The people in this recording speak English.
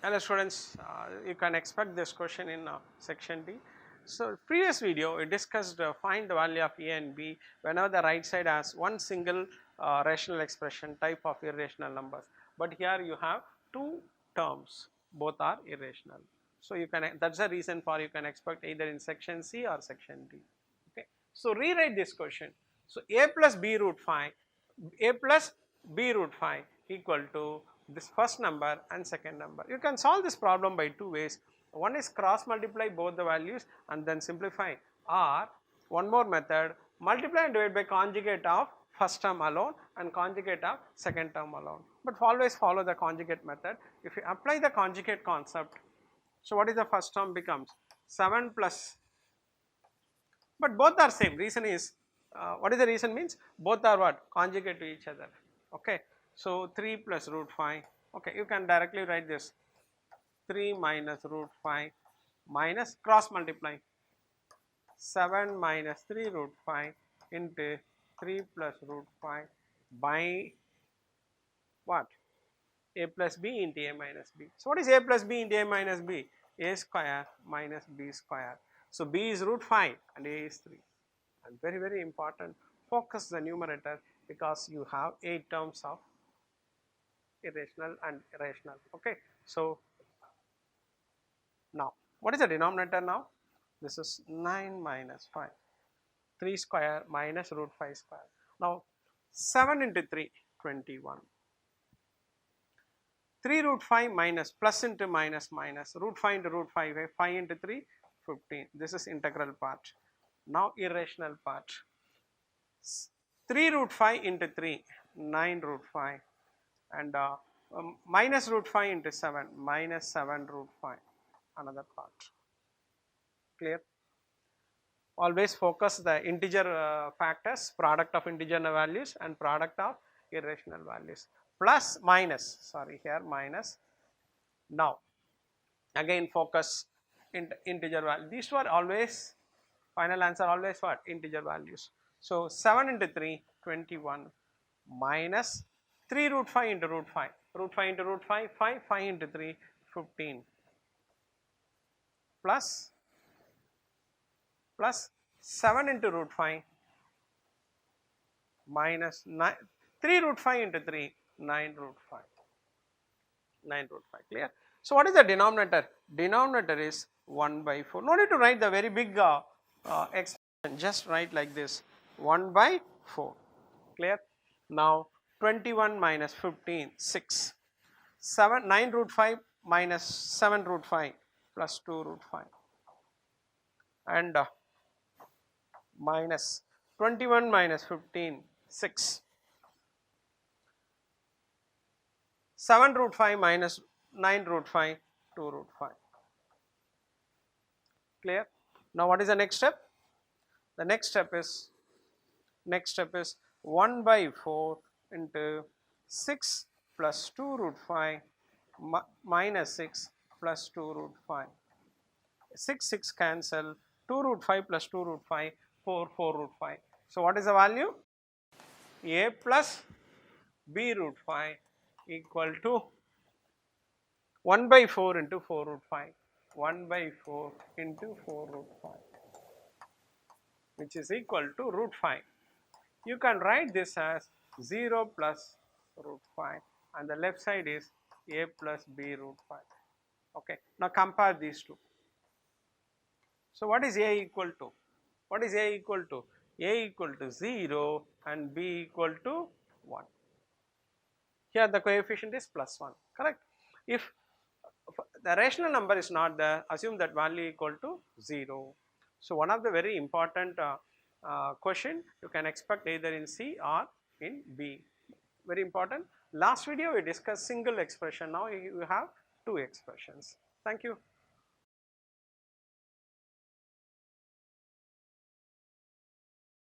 Hello students, you can expect this question in section D. So previous video we discussed find the value of A and B whenever the right side has one single rational expression type of irrational numbers, but here you have two terms, both are irrational. So you can, that's the reason for you can expect either in section C or section D. Okay. So rewrite this question. So A plus B root 5, A plus B root 5 equal to this first number and second number. You can solve this problem by two ways. One is cross multiply both the values and then simplify, or one more method, multiply and divide by conjugate of first term alone and conjugate of second term alone, but always follow the conjugate method. If you apply the conjugate concept, so what is the first term becomes 7 plus, but both are same. Reason is, what is the reason means both are what, conjugate to each other. Okay, so 3 plus root 5. Okay, you can directly write this 3 minus root 5 minus cross multiply 7 minus 3 root 5 into 3 plus root 5 by what, a plus b into a minus b. So what is a plus b into a minus b? A square minus b square. So b is root 5 and a is 3. And very important, focus the numerator because you have 8 terms of irrational and rational. Okay, so now what is the denominator now? This is 9 minus 5, 3 square minus root 5 square. Now 7 into 3, 21. 3 root 5 minus plus into minus minus root 5 into root 5, 5 into 3, 15. This is integral part. Now irrational part. 3 root 5 into 3, 9 root 5, and minus root 5 into 7, minus 7 root 5, another part. Clear? Always focus the integer factors, product of integer values and product of irrational values. Plus minus, sorry, here minus. Now again focus integer value. These were always, final answer always what, integer values. So 7 into 3, 21 minus 3 root 5 into root 5, root 5 into root 5, 5, 5 into 3, 15 plus 7 into root 5 minus 9, 3 root 5 into 3, 9 root 5, 9 root 5, clear? So what is the denominator? Denominator is 1 by 4. No need to write the very big expression, just write like this, 1 by 4, clear? Now 21 minus 15, 6, 7, 9 root 5 minus 7 root 5 plus 2 root 5, and minus 21 minus 15, 6, 7 root 5 minus 9 root 5, 2 root 5, clear? Now what is the next step? The next step is 1 by 4 into 6 plus 2 root 5 minus 6 plus 2 root 5. 6 cancel, 2 root 5 plus 2 root 5, 4 root 5. So what is the value? A plus b root 5 equal to 1 by 4 into 4 root 5, 1 by 4 into 4 root 5, which is equal to root 5. You can write this as 0 plus root 5 and the left side is a plus b root 5. Okay, now compare these two. So what is a equal to? What is a equal to? A equal to 0 and b equal to 1. Here the coefficient is plus 1, correct? If the rational number is not there, assume that value equal to 0. So one of the very important question you can expect either in C or in B. Very important. Last video we discussed single expression, now you have two expressions. Thank you.